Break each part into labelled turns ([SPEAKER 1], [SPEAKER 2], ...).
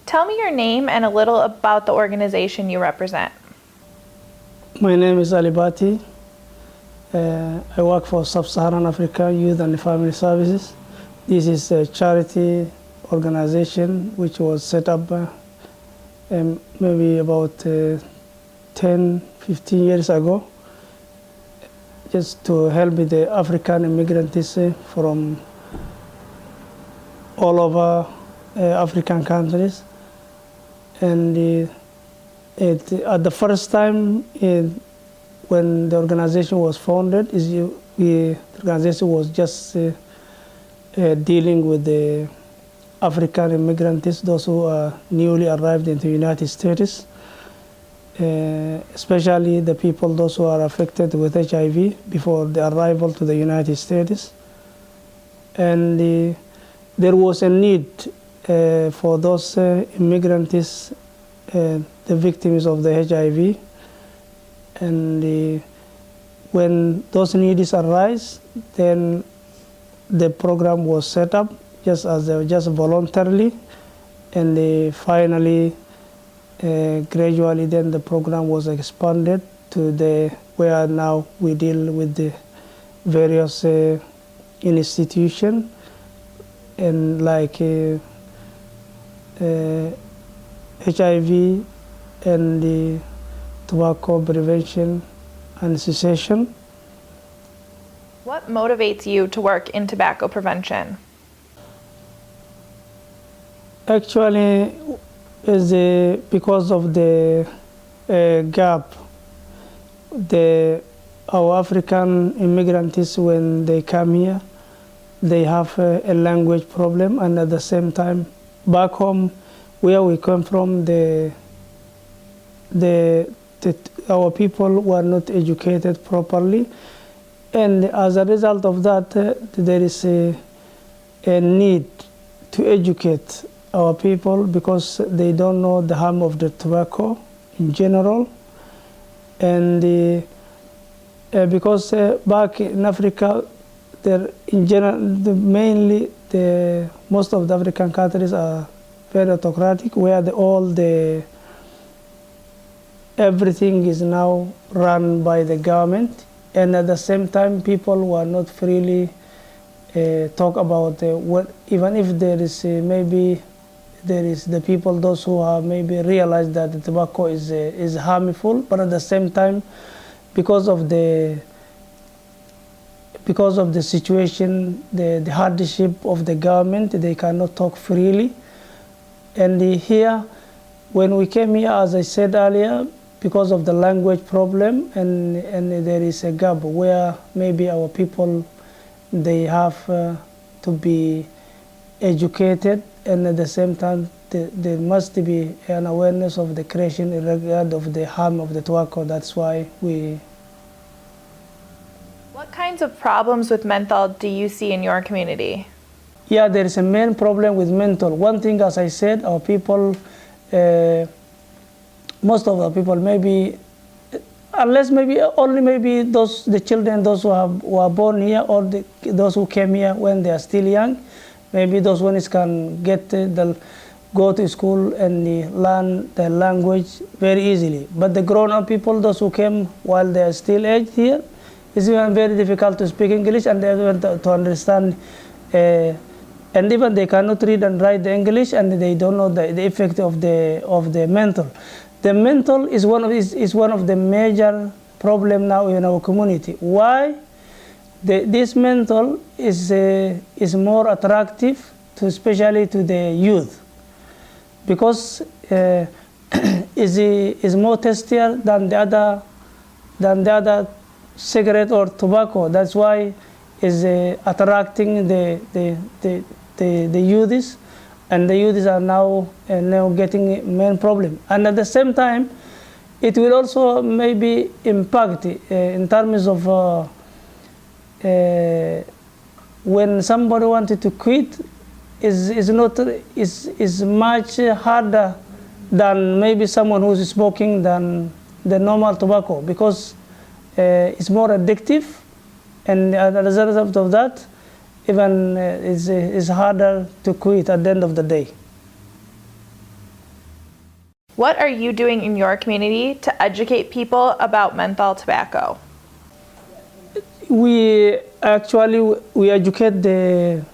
[SPEAKER 1] Tell me your name and a little about the organization you represent.
[SPEAKER 2] My name is Bati. I work for Sub-Saharan Africa Youth and Family Services. This is a charity organization which was set up maybe about 10, 15 years ago, just to help the African immigrants from all over African countries. And at the first time when the organization was founded, the organization was just dealing with the African immigrants, those who are newly arrived into the United States, especially the people, those who are affected with HIV before the arrival to the United States. And there was a need for those immigrants, the victims of the HIV. And when those needs arise, then the program was set up just voluntarily, and finally, gradually, then the program was expanded to where now we deal with the various institutions, and like HIV and the tobacco prevention and cessation.
[SPEAKER 1] What motivates you to work in tobacco prevention?
[SPEAKER 2] Actually, is because of the gap. Our African immigrants, when they come here, they have a language problem, and at the same time, back home, where we come from, our people were not educated properly, and as a result of that, there is a need to educate our people, because they don't know the harm of the tobacco in general. And because back in Africa, in general, mainly most of the African countries are very autocratic, where everything is now run by the government, and at the same time, people were not freely talk about even if there is the people, those who have maybe realized that the tobacco is harmful, but at the same time, because of the situation, the hardship of the government, they cannot talk freely. And here, when we came here, as I said earlier, because of the language problem, and there is a gap where maybe our people, they have to be educated, and at the same time, there must be an awareness of the creation in regard of the harm of the tobacco. That's why we...
[SPEAKER 1] What kinds of problems with menthol do you see in your community?
[SPEAKER 2] Yeah, there is a main problem with menthol. One thing, as I said, our people, most of the people, maybe, unless maybe only maybe the children, those who are born here, or those who came here when they are still young, maybe those ones can go to school and learn the language very easily. But the grown-up people, those who came while they are still aged here, it's even very difficult to speak English, and they want to understand, and even they cannot read and write the English, and they don't know the effect of the menthol. The menthol is one of the major problem now in our community. Why? This menthol is more attractive especially to the youth, because is more tastier than the other cigarette or tobacco. That's why is attracting the youths, and the youths are now getting main problem. And at the same time, it will also maybe impact in terms of when somebody wanted to quit, is much harder than maybe someone who's smoking than the normal tobacco, because it's more addictive, and as a result of that, even it's harder to quit at the end of the day.
[SPEAKER 1] What are you doing in your community to educate people about menthol tobacco?
[SPEAKER 2] We educate the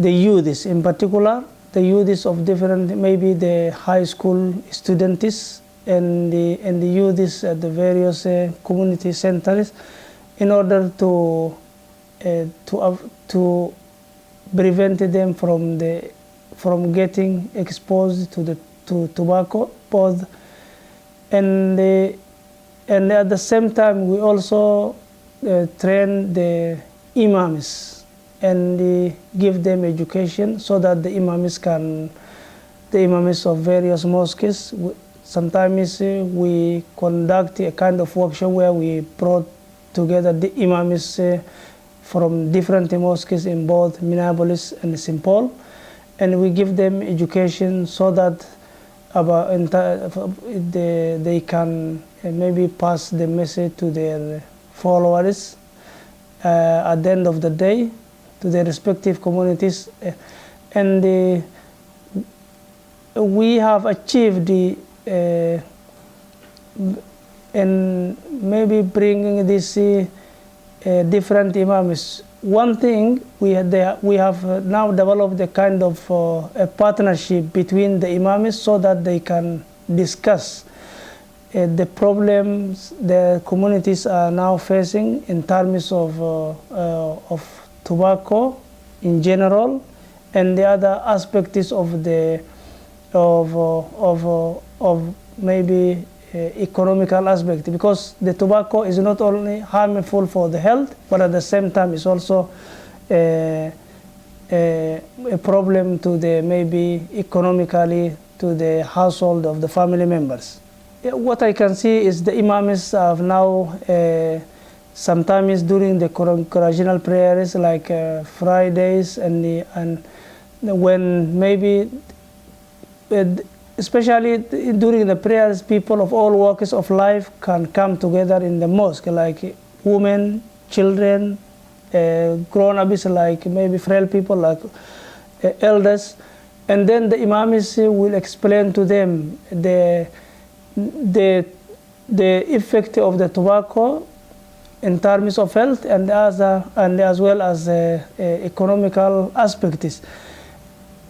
[SPEAKER 2] youths, in particular the youths of different, maybe the high school students and the youths at the various community centers, in order to prevent them from getting exposed to tobacco, both, and at the same time we also train the imams and give them education so that the imams of various mosques, sometimes we conduct a kind of workshop where we brought together the imams from different mosques in both Minneapolis and St. Paul, and we give them education so that they can maybe pass the message to their followers at the end of the day, to their respective communities. And we have achieved and maybe bringing this different imams. One thing, we have now developed a kind of a partnership between the imams so that they can discuss the problems the communities are now facing in terms of tobacco in general, and the other aspects of maybe economical aspect, because the tobacco is not only harmful for the health, but at the same time it's also a problem to the maybe economically to the household of the family members. What I can see is the imams have now sometimes during the congregational prayers, like Fridays and when maybe especially during the prayers, people of all walks of life can come together in the mosque, like women, children, grown-ups, like maybe frail people, like elders, and then the imams will explain to them the effect of the tobacco in terms of health and as well as economical aspects.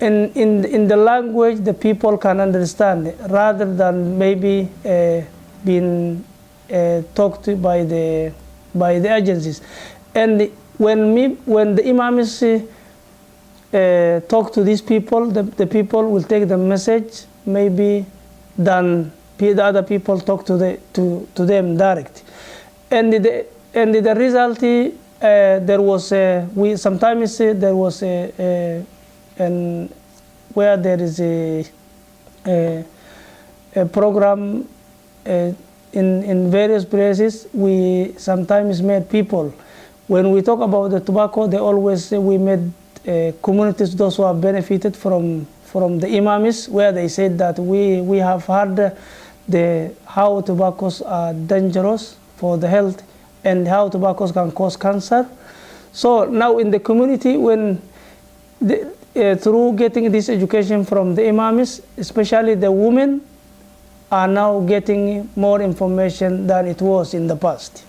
[SPEAKER 2] In the language the people can understand, rather than maybe being talked to by the agencies. And when the imams talk to these people, the people will take the message maybe than the other people talk to them direct. And the result, there was sometimes there was and where there is a program in various places, we sometimes met people. When we talk about the tobacco, they always say we met communities, those who have benefited from the imams, where they said that we have heard how tobaccos are dangerous for the health and how tobaccos can cause cancer. So now in the community, when through getting this education from the imams, especially the women, are now getting more information than it was in the past.